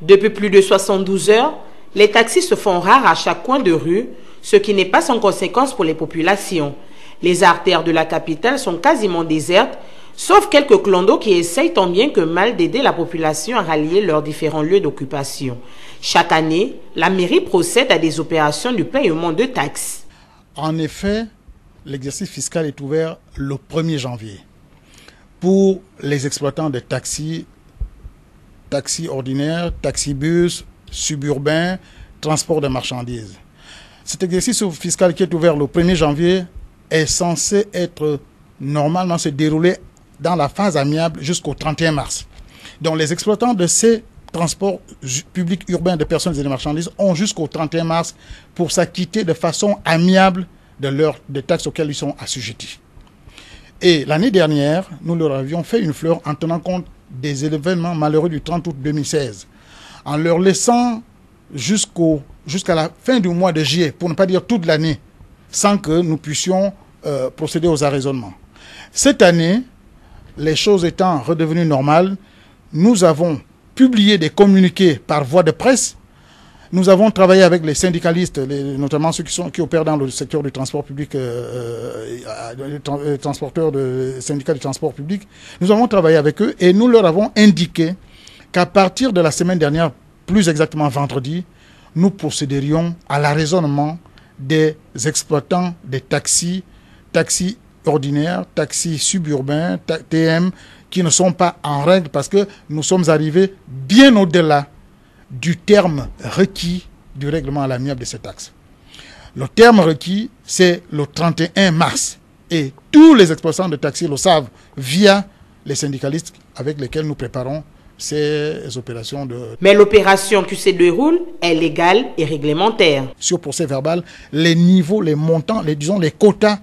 Depuis plus de 72 heures, les taxis se font rares à chaque coin de rue, ce qui n'est pas sans conséquence pour les populations. Les artères de la capitale sont quasiment désertes, sauf quelques clandos qui essayent tant bien que mal d'aider la population à rallier leurs différents lieux d'occupation. Chaque année, la mairie procède à des opérations de paiement de taxes. En effet, l'exercice fiscal est ouvert le 1er janvier pour les exploitants de taxis ordinaires, taxibus, suburbains, transport de marchandises. Cet exercice fiscal qui est ouvert le 1er janvier est censé être normalement se dérouler dans la phase amiable jusqu'au 31 mars. Donc les exploitants de ces transports publics urbains de personnes et de marchandises ont jusqu'au 31 mars pour s'acquitter de façon amiable des taxes auxquelles ils sont assujettis. Et l'année dernière, nous leur avions fait une fleur en tenant compte des événements malheureux du 30 août 2016, en leur laissant jusqu'à la fin du mois de juillet, pour ne pas dire toute l'année, sans que nous puissions procéder aux arraisonnements. Cette année, les choses étant redevenues normales, nous avons publié des communiqués par voie de presse. Nous avons travaillé avec les syndicalistes, notamment ceux qui opèrent dans le secteur du transport public, les transporteurs de syndicats du transport public. Nous avons travaillé avec eux et nous leur avons indiqué qu'à partir de la semaine dernière, plus exactement vendredi, nous procéderions à l'arraisonnement des exploitants des taxis ordinaires, taxis suburbains, TM, qui ne sont pas en règle parce que nous sommes arrivés bien au-delà du terme requis du règlement à l'amiable de ces taxes. Le terme requis, c'est le 31 mars. Et tous les exploitants de taxis le savent via les syndicalistes avec lesquels nous préparons ces opérations de... Mais l'opération qui se déroule est légale et réglementaire. Sur procès verbal, les niveaux, les montants, les quotas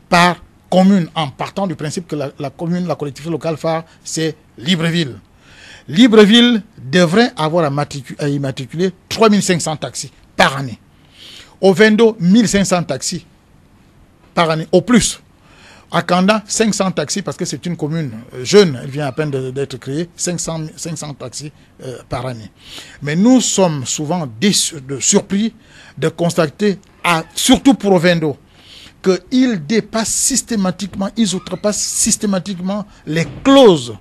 par commune, en partant du principe que la commune, la collectivité locale phare, c'est Libreville. Libreville devrait avoir à immatriculer 3500 taxis par année. Au Vendo, 1500 taxis par année, au plus. À Kanda, 500 taxis, parce que c'est une commune jeune, elle vient à peine d'être créée, 500 taxis par année. Mais nous sommes souvent surpris de constater, surtout pour Vendo, qu'ils dépassent systématiquement, ils outrepassent systématiquement les clauses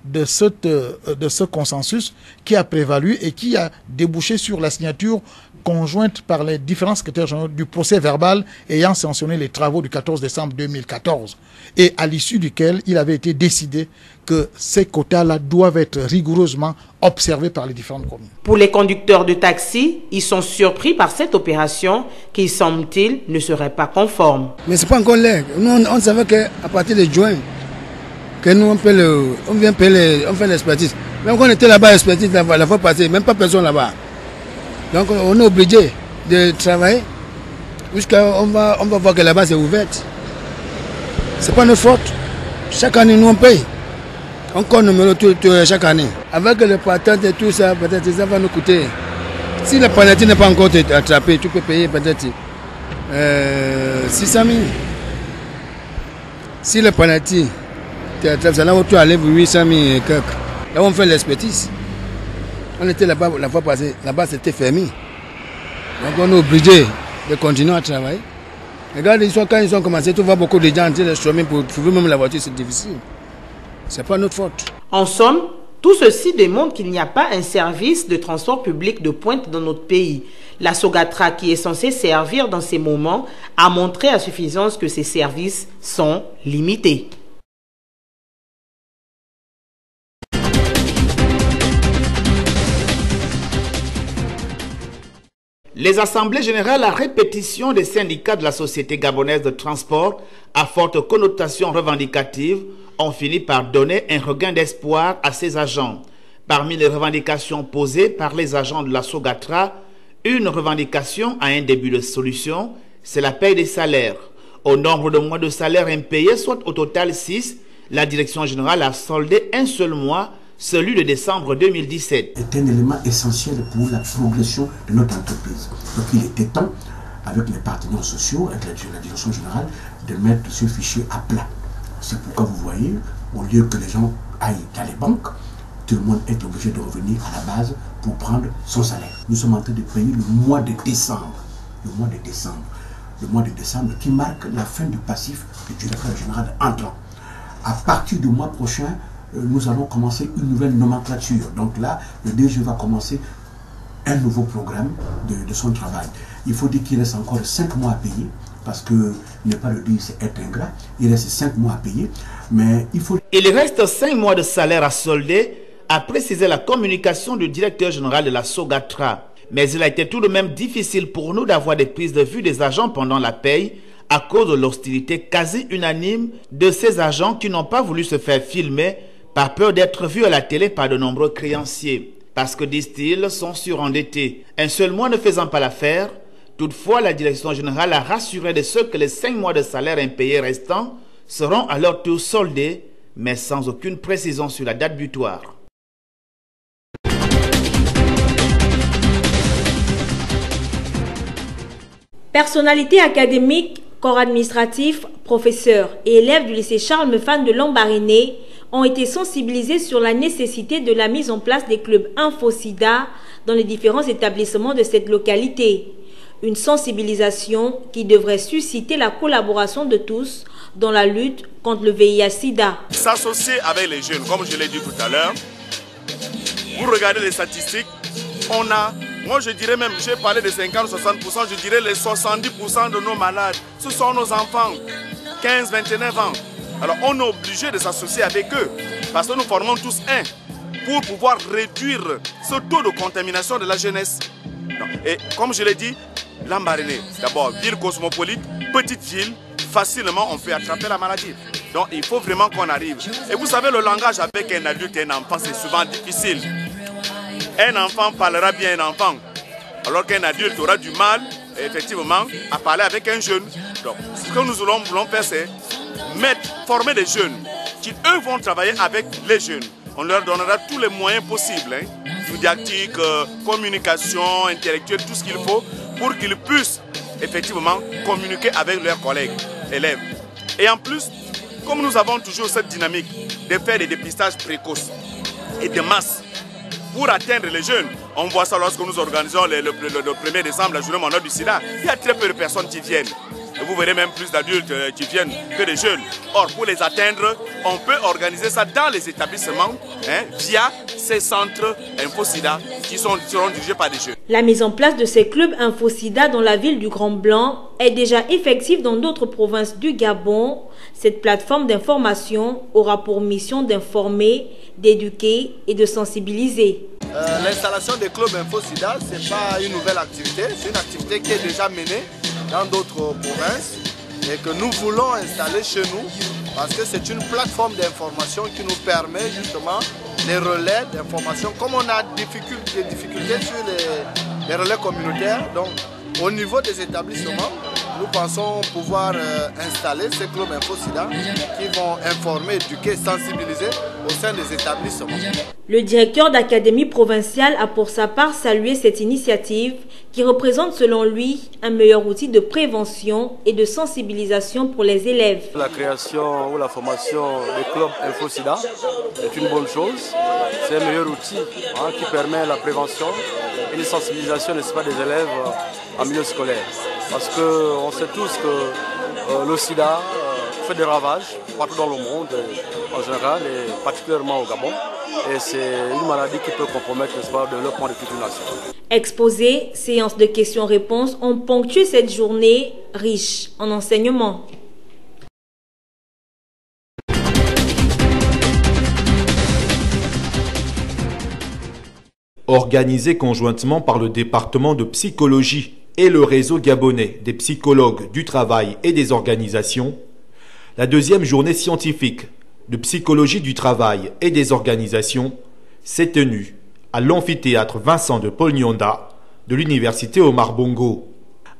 de ce consensus qui a prévalu et qui a débouché sur la signature conjointe par les différents secrétaires généraux du procès verbal ayant sanctionné les travaux du 14 décembre 2014 et à l'issue duquel il avait été décidé que ces quotas-là doivent être rigoureusement observés par les différentes communes. Pour les conducteurs de taxi, ils sont surpris par cette opération qui, semble-t-il, ne serait pas conforme. Mais ce n'est pas encore l'air. Nous, on savait qu'à partir de juin, que nous, on vient payer, on fait l'expertise. Même quand on était là-bas, l'expertise, la fois passée, même pas personne là-bas. Donc on est obligé de travailler jusqu'à on va voir que là-bas c'est ouvert. C'est pas notre faute. Chaque année nous on paye. Encore numéro tout chaque année. Avec le patent et tout ça, peut-être ça va nous coûter. Si la penalty n'est pas encore attrapée, tu peux payer peut-être 600 000. Si la penalty t'attrape, c'est là où tu enlèves 800 000 et quelques. Là où on fait l'expertise. On était là-bas la fois passée, là-bas c'était fermé. Donc on est obligé de continuer à travailler. Regarde, quand ils ont commencé, tu vois beaucoup de gens en train de chemin pour trouver même la voiture, c'est difficile. C'est pas notre faute. En somme, tout ceci démontre qu'il n'y a pas un service de transport public de pointe dans notre pays. La Sogatra, qui est censée servir dans ces moments, a montré à suffisance que ces services sont limités. Les assemblées générales à répétition des syndicats de la Société gabonaise de transport à forte connotation revendicative ont fini par donner un regain d'espoir à ces agents. Parmi les revendications posées par les agents de la Sogatra, une revendication a un début de solution, c'est la paie des salaires. Au nombre de mois de salaires impayés, soit au total 6, la direction générale a soldé un seul mois, celui de décembre 2017. C'est un élément essentiel pour la progression de notre entreprise. Donc il était temps, avec les partenaires sociaux, avec la direction générale, de mettre ce fichier à plat. C'est pourquoi vous voyez, au lieu que les gens aillent dans les banques, tout le monde est obligé de revenir à la base pour prendre son salaire. Nous sommes en train de payer le mois de décembre. Le mois de décembre. Le mois de décembre qui marque la fin du passif du directeur général entrant. À partir du mois prochain, nous allons commencer une nouvelle nomenclature. Donc là, le DG va commencer un nouveau programme de son travail. Il faut dire qu'il reste encore 5 mois à payer, parce que ne pas le dire, c'est être ingrat. Il reste 5 mois à payer, mais il faut... Il reste 5 mois de salaire à solder, a précisé la communication du directeur général de la Sogatra. Mais il a été tout de même difficile pour nous d'avoir des prises de vue des agents pendant la paye à cause de l'hostilité quasi unanime de ces agents qui n'ont pas voulu se faire filmer par peur d'être vus à la télé par de nombreux créanciers. Parce que, disent-ils, sont surendettés. Un seul mois ne faisant pas l'affaire, toutefois, la direction générale a rassuré de ceux que les 5 mois de salaire impayés restants seront à leur tour soldés, mais sans aucune précision sur la date butoir. Personnalités académiques, corps administratif, professeurs et élèves du lycée Charles Mefane de Lambaréné ont été sensibilisés sur la nécessité de la mise en place des clubs InfoSida dans les différents établissements de cette localité. Une sensibilisation qui devrait susciter la collaboration de tous dans la lutte contre le VIH-Sida. S'associer avec les jeunes, comme je l'ai dit tout à l'heure, vous regardez les statistiques, on a, moi je dirais même, j'ai parlé de 50-60%, je dirais les 70% de nos malades, ce sont nos enfants, 15-29 ans. Alors on est obligé de s'associer avec eux, parce que nous formons tous un, pour pouvoir réduire ce taux de contamination de la jeunesse. Et comme je l'ai dit, Lambaréné, d'abord ville cosmopolite, petite ville, facilement on peut attraper la maladie. Donc il faut vraiment qu'on arrive. Et vous savez, le langage avec un adulte et un enfant, c'est souvent difficile. Un enfant parlera bien à un enfant, alors qu'un adulte aura du mal, effectivement, à parler avec un jeune. Donc ce que nous voulons faire, c'est former des jeunes qui, eux, vont travailler avec les jeunes. On leur donnera tous les moyens possibles, didactique, communication, intellectuelle, tout ce qu'il faut pour qu'ils puissent effectivement communiquer avec leurs collègues, élèves. Et en plus, comme nous avons toujours cette dynamique de faire des dépistages précoces et de masse pour atteindre les jeunes, on voit ça lorsque nous organisons le 1er décembre, la journée mondiale du sida, il y a très peu de personnes qui viennent. Et vous verrez même plus d'adultes qui viennent que des jeunes. Or, pour les atteindre, on peut organiser ça dans les établissements via ces centres InfoSida qui seront dirigés par des jeunes. La mise en place de ces clubs InfoSida dans la ville du Grand Blanc est déjà effective dans d'autres provinces du Gabon. Cette plateforme d'information aura pour mission d'informer, d'éduquer et de sensibiliser. L'installation des clubs InfoSida, ce n'est pas une nouvelle activité, c'est une activité qui est déjà menée dans d'autres provinces et que nous voulons installer chez nous parce que c'est une plateforme d'information qui nous permet justement les relais d'information. Comme on a des difficultés sur les relais communautaires, donc au niveau des établissements, nous pensons pouvoir installer ces clubs InfoSida qui vont informer, éduquer, sensibiliser au sein des établissements. Le directeur d'académie provinciale a pour sa part salué cette initiative qui représente selon lui un meilleur outil de prévention et de sensibilisation pour les élèves. La création ou la formation des clubs InfoSida est une bonne chose. C'est un meilleur outil qui permet la prévention et la sensibilisation, n'est-ce pas, des élèves en milieu scolaire. Parce qu'on sait tous que le sida fait des ravages partout dans le monde en général et particulièrement au Gabon. Et c'est une maladie qui peut compromettre l'espoir de développement de toute une nation. Exposés, séances de questions-réponses ont ponctué cette journée riche en enseignements. Organisé conjointement par le département de psychologie et le réseau gabonais des psychologues du travail et des organisations, la deuxième journée scientifique de psychologie du travail et des organisations s'est tenue à l'amphithéâtre Vincent de Paul Nyonda de l'université Omar Bongo.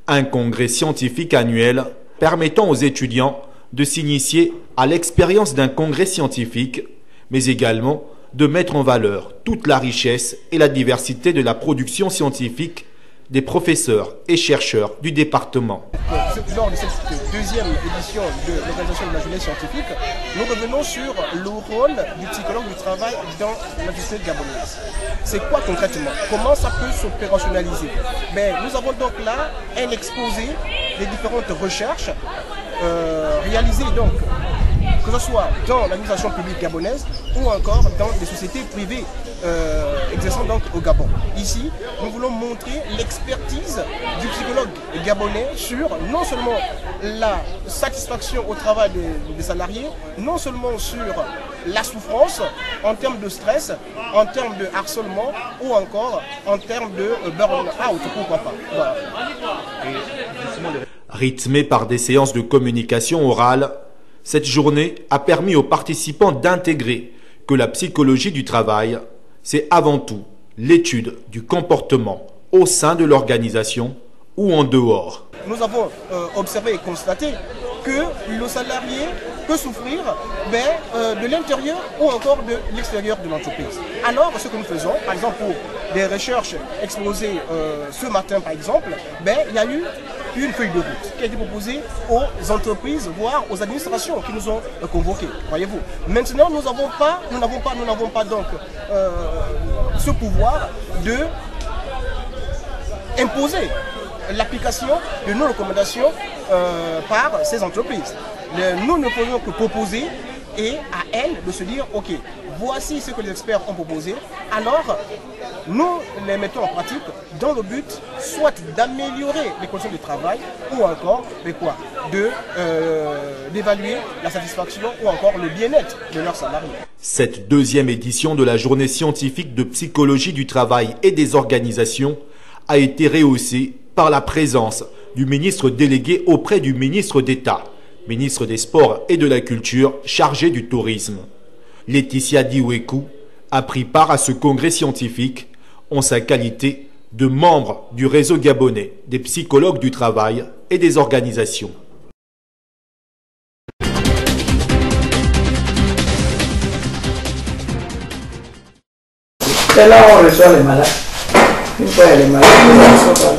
Un congrès scientifique annuel permettant aux étudiants de s'initier à l'expérience d'un congrès scientifique, mais également de mettre en valeur toute la richesse et la diversité de la production scientifique des professeurs et chercheurs du département. Lors de cette deuxième édition de l'organisation de la journée scientifique, nous revenons sur le rôle du psychologue du travail dans la société gabonaise. C'est quoi concrètement? Comment ça peut s'opérationnaliser? Nous avons donc là un exposé des différentes recherches réalisées donc, que ce soit dans l'administration publique gabonaise ou encore dans les sociétés privées exerçant donc au Gabon. Ici, nous voulons montrer l'expertise du psychologue gabonais sur non seulement la satisfaction au travail des salariés, non seulement sur la souffrance en termes de stress, en termes de harcèlement ou encore en termes de burn-out, pourquoi pas. Voilà. Rythmée par des séances de communication orale, cette journée a permis aux participants d'intégrer que la psychologie du travail, c'est avant tout l'étude du comportement au sein de l'organisation ou en dehors. Nous avons observé et constaté que le salarié peut souffrir de l'intérieur ou encore de l'extérieur de l'entreprise. Alors, ce que nous faisons, par exemple pour des recherches exposées ce matin par exemple, il y a eu une feuille de route qui a été proposée aux entreprises, voire aux administrations qui nous ont convoqués, voyez-vous. Maintenant, nous n'avons pas donc ce pouvoir de imposer l'application de nos recommandations par ces entreprises. Nous ne pouvons que proposer et à elles de se dire, ok, voici ce que les experts ont proposé, alors nous les mettons en pratique dans le but soit d'améliorer les conditions de travail ou encore d'évaluer la satisfaction ou encore le bien-être de leurs salariés. Cette deuxième édition de la journée scientifique de psychologie du travail et des organisations a été rehaussée par la présence du ministre délégué auprès du ministre d'État, ministre des Sports et de la Culture chargé du tourisme. Laetitia Diweku a pris part à ce congrès scientifique en sa qualité de membre du réseau gabonais des psychologues du travail et des organisations. C'est là où on reçoit les malades. Une fois les malades, on reçoit.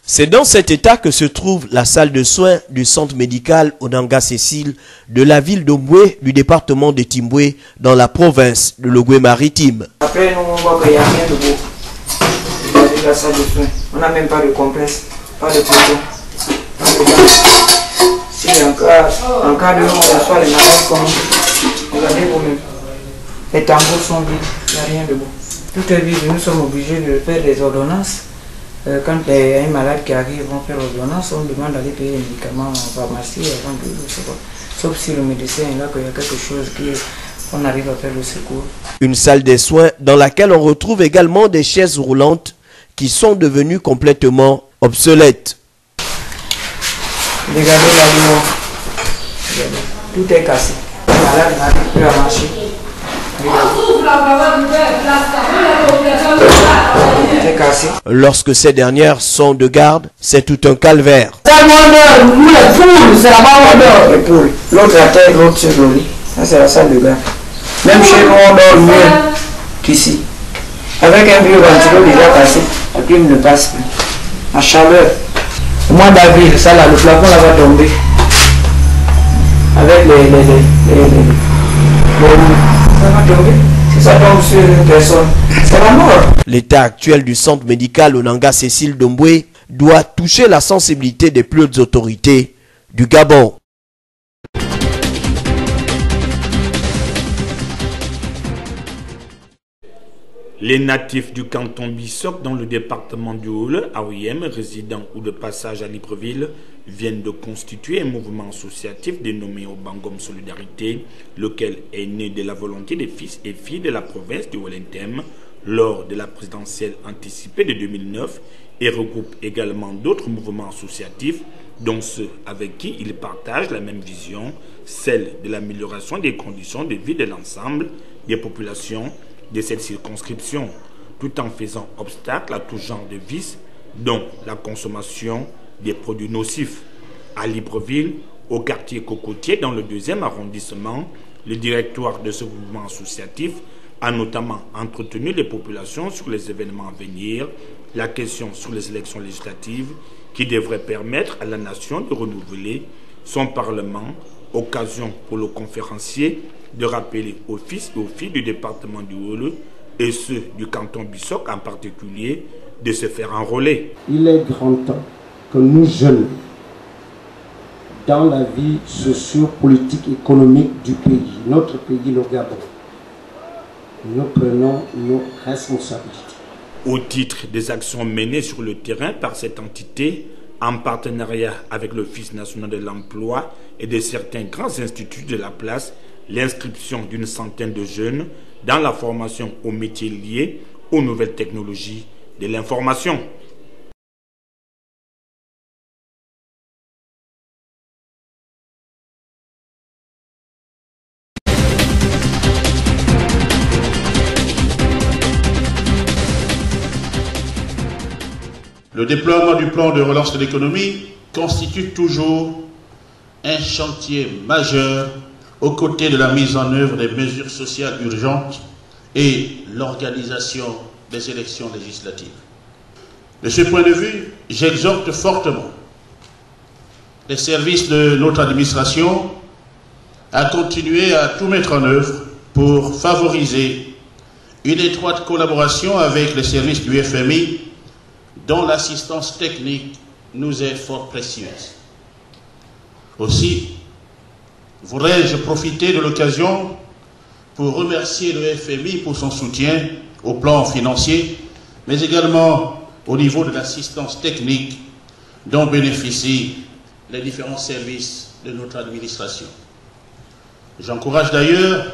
C'est dans cet état que se trouve la salle de soins du centre médical Onanga Cécile de la ville d'Omboué du département de Timboué dans la province de l'Ogooué-Maritime. Après, nous on voit qu'il n'y a rien de beau. Il y a la salle de soins. On n'a même pas de compresse, pas de poteau. Si en cas de on reçoit les malades comme regardez vous-même. Les tambours sont vides, il n'y a rien de beau. Tout est vide, nous sommes obligés de faire des ordonnances. Quand il y a un malade qui arrive, on fait l'ordonnance, on demande d'aller payer les médicaments en pharmacie avant de recevoir. Sauf si le médecin est là, qu'il y a quelque chose qu'on arrive à faire le secours. Une salle des soins dans laquelle on retrouve également des chaises roulantes qui sont devenues complètement obsolètes. Regardez là, tout est cassé. Le malade n'arrive plus à marcher. Lorsque ces dernières sont de garde, c'est tout un calvaire. Les poules, l'autre à terre, l'autre sur le lit. Ça c'est la salle de garde. Même chez nous on dort mieux qu'ici. Avec un vieux ventilo déjà cassé, la clim ne passe plus. La chaleur. Au mois d'avril, ça là, le plafond là va tomber. Avec ça va tomber. Si ça tombe sur une personne, c'est la mort. L'état actuel du centre médical Onanga Cécile d'Omboué doit toucher la sensibilité des plus hautes autorités du Gabon. Les natifs du canton Bissok dans le département du Houle, AOIM, résidents ou de passage à Libreville, viennent de constituer un mouvement associatif dénommé Obangom Solidarité, lequel est né de la volonté des fils et filles de la province du Wellington lors de la présidentielle anticipée de 2009 et regroupe également d'autres mouvements associatifs, dont ceux avec qui ils partagent la même vision, celle de l'amélioration des conditions de vie de l'ensemble des populations de cette circonscription, tout en faisant obstacle à tout genre de vices, dont la consommation des produits nocifs. À Libreville, au quartier Cocotier, dans le 2e arrondissement, le directoire de ce mouvement associatif a notamment entretenu les populations sur les événements à venir la question sur les élections législatives qui devraient permettre à la nation de renouveler son Parlement, occasion pour le conférencier de rappeler aux fils et aux filles du département du Haut et ceux du canton Bissok en particulier de se faire enrôler. Il est grand temps que nous jeunes, dans la vie socio-politique, économique du pays, notre pays, le Gabon, nous prenons nos responsabilités. Au titre des actions menées sur le terrain par cette entité, en partenariat avec l'Office national de l'emploi et de certains grands instituts de la place, l'inscription d'une centaine de jeunes dans la formation aux métiers liés aux nouvelles technologies de l'information. Le déploiement du plan de relance de l'économie constitue toujours un chantier majeur aux côtés de la mise en œuvre des mesures sociales urgentes et l'organisation des élections législatives. De ce point de vue, j'exhorte fortement les services de notre administration à continuer à tout mettre en œuvre pour favoriser une étroite collaboration avec les services du FMI dont l'assistance technique nous est fort précieuse. Aussi, voudrais-je profiter de l'occasion pour remercier le FMI pour son soutien au plan financier, mais également au niveau de l'assistance technique dont bénéficient les différents services de notre administration. J'encourage d'ailleurs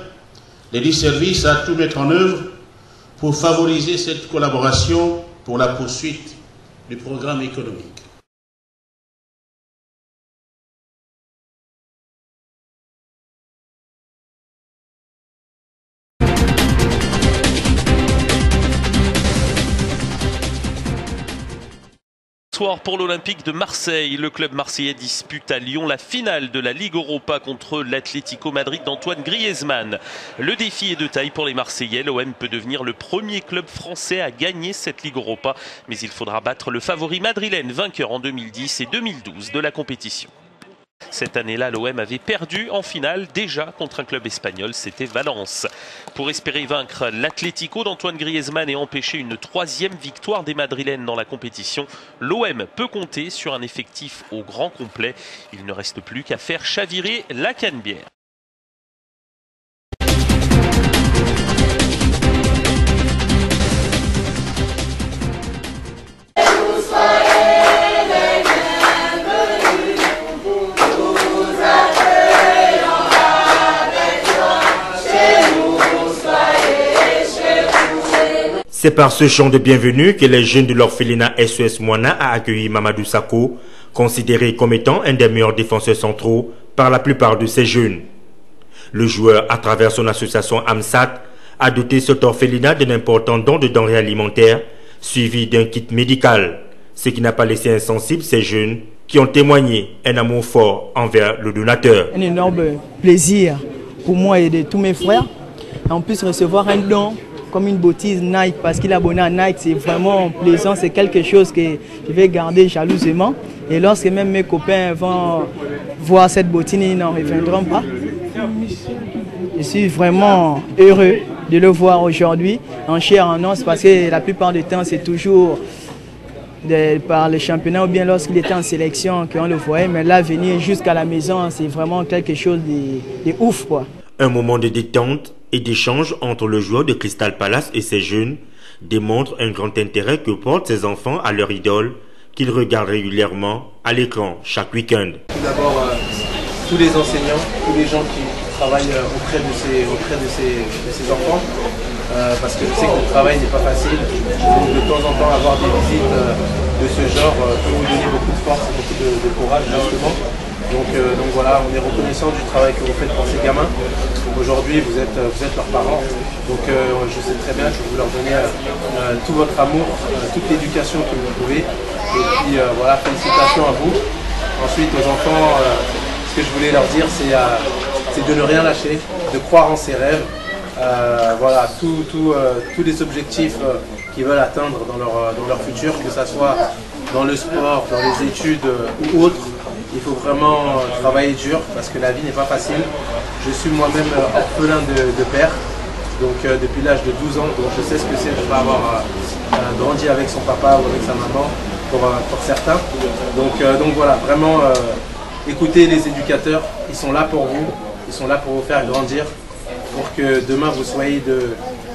les 10 services à tout mettre en œuvre pour favoriser cette collaboration pour la poursuite du programme économique. Soir pour l'Olympique de Marseille, le club marseillais dispute à Lyon la finale de la Ligue Europa contre l'Atlético Madrid d'Antoine Griezmann. Le défi est de taille pour les Marseillais. L'OM peut devenir le premier club français à gagner cette Ligue Europa, mais il faudra battre le favori madrilène, vainqueur en 2010 et 2012 de la compétition. Cette année-là, l'OM avait perdu en finale déjà contre un club espagnol, c'était Valence. Pour espérer vaincre l'Atlético d'Antoine Griezmann et empêcher une 3e victoire des Madrilènes dans la compétition, l'OM peut compter sur un effectif au grand complet. Il ne reste plus qu'à faire chavirer la Canebière. C'est par ce chant de bienvenue que les jeunes de l'orphelinat SOS Moana a accueilli Mamadou Sakho, considéré comme étant un des meilleurs défenseurs centraux par la plupart de ces jeunes. Le joueur, à travers son association AMSAT, a doté cet orphelinat d'un important don de denrées alimentaires, suivi d'un kit médical, ce qui n'a pas laissé insensibles ces jeunes qui ont témoigné un amour fort envers le donateur. Un énorme plaisir pour moi et de tous mes frères, on puisse recevoir un don comme une bottine Nike, parce qu'il est abonné à Nike, c'est vraiment plaisant, c'est quelque chose que je vais garder jalousement. Et lorsque même mes copains vont voir cette bottine, ils n'en reviendront pas. Je suis vraiment heureux de le voir aujourd'hui en chair en os, parce que la plupart du temps, c'est toujours par le championnat ou bien lorsqu'il était en sélection qu'on le voyait, mais là, venir jusqu'à la maison, c'est vraiment quelque chose de ouf, quoi. Un moment de détente et d'échange entre le joueur de Crystal Palace et ses jeunes démontre un grand intérêt que portent ces enfants à leur idole qu'ils regardent régulièrement à l'écran chaque week-end. Tout d'abord, tous les enseignants, tous les gens qui travaillent auprès de ces enfants, parce que je sais que le travail n'est pas facile. Donc de temps en temps, avoir des visites de ce genre peut vous donner beaucoup de force et beaucoup de courage, justement. Donc voilà, on est reconnaissant du travail que vous faites pour ces gamins. Aujourd'hui, vous êtes leurs parents. Donc je sais très bien que vous leur donnez tout votre amour, toute l'éducation que vous pouvez. Et puis voilà, félicitations à vous. Ensuite, aux enfants, ce que je voulais leur dire, c'est de ne rien lâcher, de croire en ses rêves. voilà, tous les objectifs qu'ils veulent atteindre dans leur futur, que ce soit dans le sport, dans les études ou autre. Il faut vraiment travailler dur parce que la vie n'est pas facile. Je suis moi-même orphelin de père, donc depuis l'âge de 12 ans, donc je sais ce que c'est de ne pas avoir grandi avec son papa ou avec sa maman pour certains. Donc voilà, vraiment écoutez les éducateurs, ils sont là pour vous, ils sont là pour vous faire grandir, pour que demain vous soyez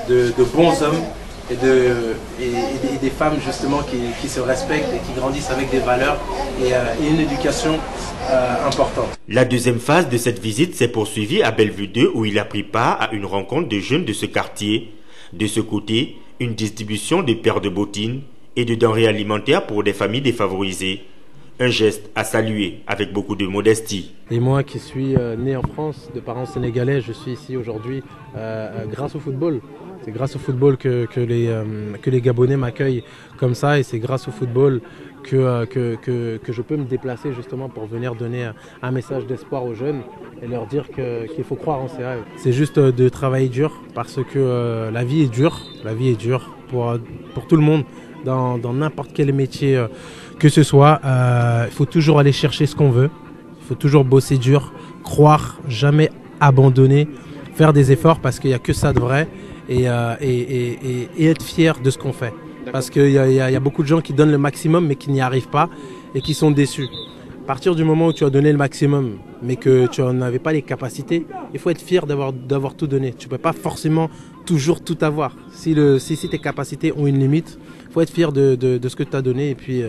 de bons hommes et des femmes justement qui se respectent et qui grandissent avec des valeurs et une éducation importante. La deuxième phase de cette visite s'est poursuivie à Bellevue 2 où il a pris part à une rencontre de jeunes de ce quartier. De ce côté, une distribution de paires de bottines et de denrées alimentaires pour des familles défavorisées. Un geste à saluer avec beaucoup de modestie. Et moi qui suis né en France, de parents sénégalais, je suis ici aujourd'hui grâce au football. C'est grâce au football que les Gabonais m'accueillent comme ça et c'est grâce au football que je peux me déplacer justement pour venir donner un message d'espoir aux jeunes et leur dire qu'il faut croire en ses rêves. C'est juste de travailler dur parce que la vie est dure pour tout le monde dans n'importe quel métier que ce soit. Il faut toujours aller chercher ce qu'on veut, il faut toujours bosser dur, croire, jamais abandonner, faire des efforts parce qu'il n'y a que ça de vrai. Et être fier de ce qu'on fait. Parce qu'il y a beaucoup de gens qui donnent le maximum mais qui n'y arrivent pas et qui sont déçus. À partir du moment où tu as donné le maximum mais que tu n'avais pas les capacités, il faut être fier d'avoir tout donné. Tu ne peux pas forcément toujours tout avoir. Si tes capacités ont une limite, il faut être fier de ce que tu as donné et puis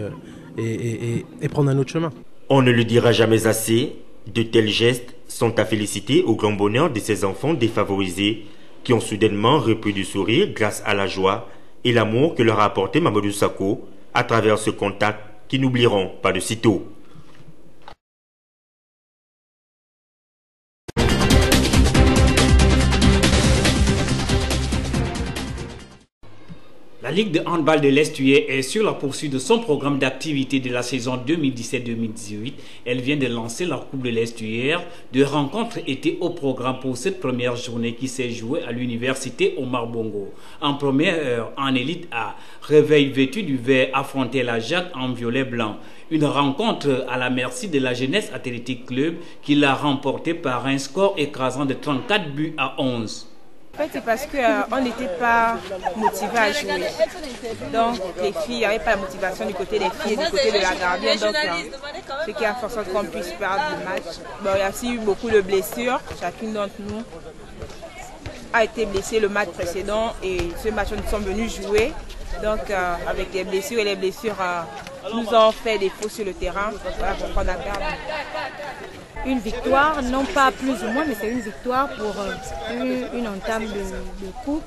et prendre un autre chemin. On ne le dira jamais assez, de tels gestes sont à féliciter au grand bonheur de ces enfants défavorisés qui ont soudainement repris du sourire grâce à la joie et l'amour que leur a apporté Mamadou Sakho à travers ce contact qu'ils n'oublieront pas de sitôt. La Ligue de handball de l'Estuaire est sur la poursuite de son programme d'activité de la saison 2017-2018. Elle vient de lancer la Coupe de l'Estuaire. Deux rencontres étaient au programme pour cette première journée qui s'est jouée à l'université Omar Bongo. En première heure, en élite A, Réveil vêtu du vert affrontait la Jacques en violet blanc. Une rencontre à la merci de la Jeunesse Athlétique Club qui l'a remportée par un score écrasant de 34 buts à 11. En fait, c'est parce qu'on n'était pas motivés à jouer. Donc, les filles, il n'y avait pas la motivation du côté des filles et du côté de la gardienne. Donc, ce qui a fait en sorte qu'on puisse perdre le match. Bon, il y a aussi eu beaucoup de blessures. Chacune d'entre nous a été blessée le match précédent et ce match, nous sommes venus jouer. Donc, avec les blessures nous ont fait des fautes sur le terrain. Voilà pourquoi on a perdu. Une victoire, non pas plus ou moins, mais c'est une victoire pour une entame de coupe.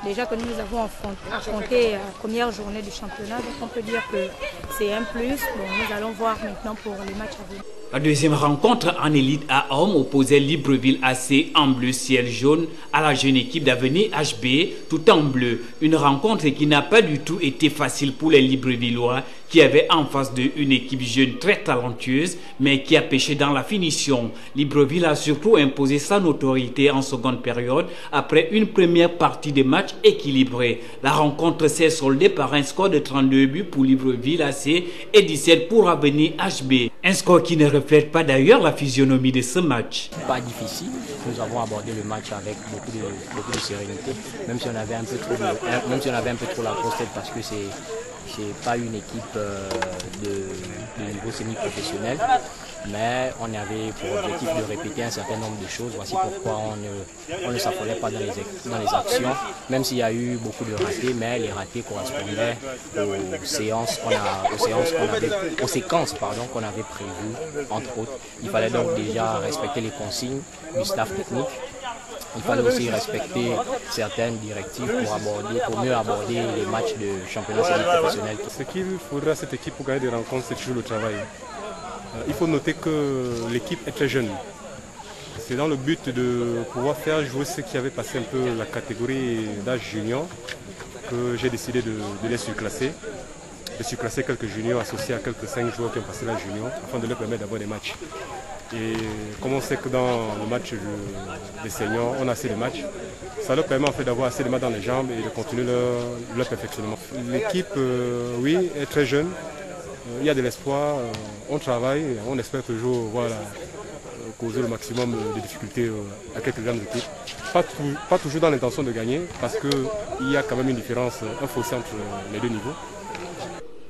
Déjà que nous avons affronté la première journée du championnat, donc on peut dire que c'est un plus. Bon, nous allons voir maintenant pour les matchs à venir. La deuxième rencontre en élite à hommes opposait Libreville AC en bleu ciel jaune à la jeune équipe d'Avenir HB tout en bleu. Une rencontre qui n'a pas du tout été facile pour les Librevillois qui avaient en face d'eux une équipe jeune très talentueuse mais qui a pêché dans la finition. Libreville a surtout imposé sa notoriété en seconde période après une première partie de match équilibrée. La rencontre s'est soldée par un score de 32 buts pour Libreville AC et 17 pour Avenir HB. Un score qui ne reflète pas d'ailleurs la physionomie de ce match. Pas difficile, nous avons abordé le match avec beaucoup de sérénité, même si on avait un peu trop la grosse tête parce que c'est pas une équipe de niveau semi-professionnel, mais on avait pour objectif de répéter un certain nombre de choses. Voici pourquoi on ne s'affolait pas dans les actions, même s'il y a eu beaucoup de ratés, mais les ratés correspondaient aux séquences qu'on avait prévues, entre autres. Il fallait donc déjà respecter les consignes du staff technique. Il fallait aussi respecter certaines directives pour mieux aborder les matchs de championnat semi-professionnel. Ce qu'il faudra à cette équipe pour gagner des rencontres, c'est toujours le travail. Il faut noter que l'équipe est très jeune. C'est dans le but de pouvoir faire jouer ceux qui avaient passé un peu la catégorie d'âge junior que j'ai décidé de les surclasser. De surclasser quelques juniors associés à quelques 5 joueurs qui ont passé l'âge junior afin de leur permettre d'avoir des matchs. Et comme on sait que dans le match des seniors, on a assez de matchs, ça leur permet en fait d'avoir assez de matchs dans les jambes et de continuer leur perfectionnement. L'équipe, oui, est très jeune. Il y a de l'espoir, on travaille, on espère toujours causer le maximum de difficultés à quelques grandes équipes. Pas toujours dans l'intention de gagner, parce qu'il y a quand même une différence, un fossé entre les deux niveaux.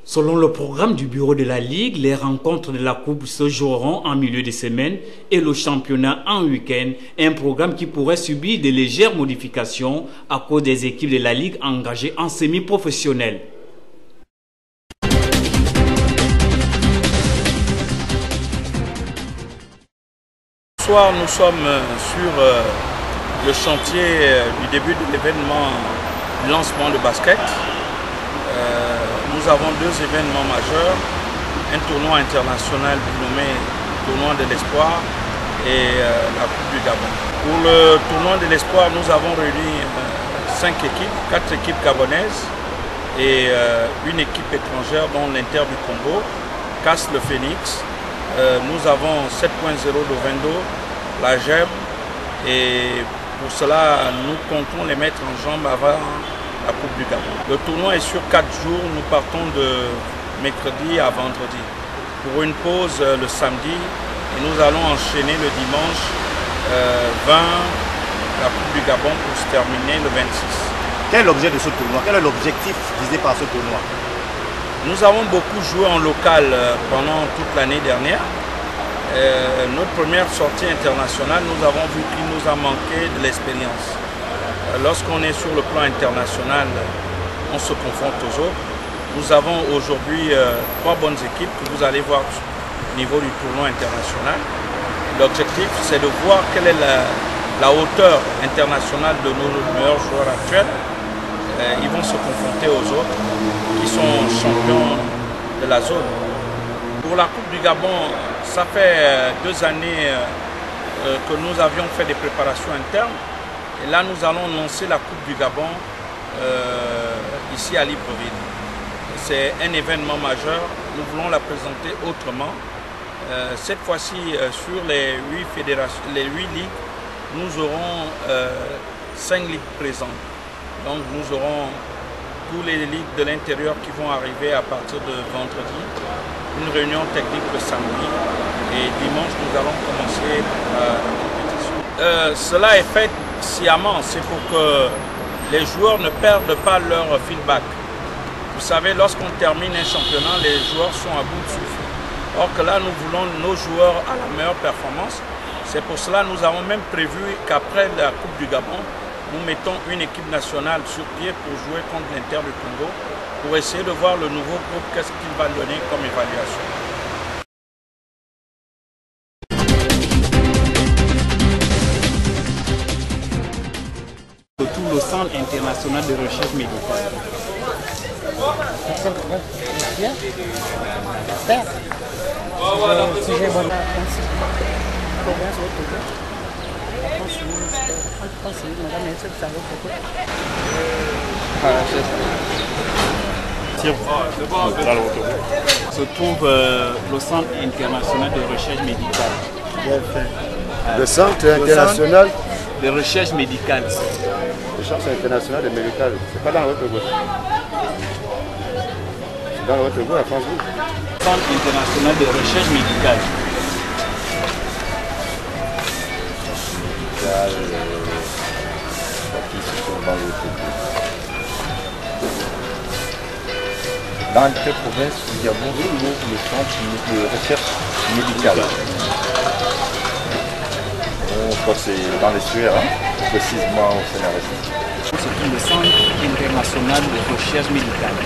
Selon le programme du bureau de la Ligue, les rencontres de la Coupe se joueront en milieu de semaine et le championnat en week-end, un programme qui pourrait subir de légères modifications à cause des équipes de la Ligue engagées en semi-professionnel. Ce soir, nous sommes sur le chantier du début de l'événement lancement de basket. Nous avons deux événements majeurs, un tournoi international nommé Tournoi de l'Espoir et la Coupe du Gabon. Pour le Tournoi de l'Espoir, nous avons réuni 5 équipes, 4 équipes gabonaises et une équipe étrangère dont l'Inter du Congo, Casse le Phoenix. Nous avons 7.0 d'Ovendo, la GEB, et pour cela nous comptons les mettre en jambe avant la Coupe du Gabon. Le tournoi est sur 4 jours, nous partons de mercredi à vendredi pour une pause le samedi et nous allons enchaîner le dimanche 20 la Coupe du Gabon pour se terminer le 26. Quel est l'objet de ce tournoi? Quel est l'objectif visé par ce tournoi? Nous avons beaucoup joué en local pendant toute l'année dernière. Notre première sortie internationale, nous avons vu qu'il nous a manqué de l'expérience. Lorsqu'on est sur le plan international, on se confronte aux autres. Nous avons aujourd'hui 3 bonnes équipes que vous allez voir au niveau du tournoi international. L'objectif, c'est de voir quelle est la hauteur internationale de nos meilleurs joueurs actuels. Ils vont se confronter aux autres qui sont champions de la zone. Pour la Coupe du Gabon, ça fait 2 années que nous avions fait des préparations internes. Et là, nous allons lancer la Coupe du Gabon ici à Libreville. C'est un événement majeur. Nous voulons la présenter autrement. Cette fois-ci, sur les 8 fédérations, les 8 ligues, nous aurons 5 ligues présentes. Donc nous aurons tous les ligues de l'intérieur qui vont arriver à partir de vendredi. Une réunion technique le samedi et dimanche nous allons commencer la compétition. Cela est fait sciemment, c'est pour que les joueurs ne perdent pas leur feedback. Vous savez, lorsqu'on termine un championnat, les joueurs sont à bout de souffle. Or que là, nous voulons nos joueurs à la meilleure performance. C'est pour cela que nous avons même prévu qu'après la Coupe du Gabon, nous mettons une équipe nationale sur pied pour jouer contre l'Inter du Congo, pour essayer de voir le nouveau groupe, qu'est-ce qu'il va donner comme évaluation. Tout le Centre international de recherche médicale. Se trouve le Centre international de recherche médicale. Le Centre international de recherche médicale. Recherche internationale de médicale. C'est pas dans votre goût. C'est dans votre goût à France. Centre international de recherche médicale. Dans quelle province nous avons le centre de recherche médicale? Je crois que c'est dans les SUR, hein, précisément au CNRS. C'est le Centre international de recherche médicale.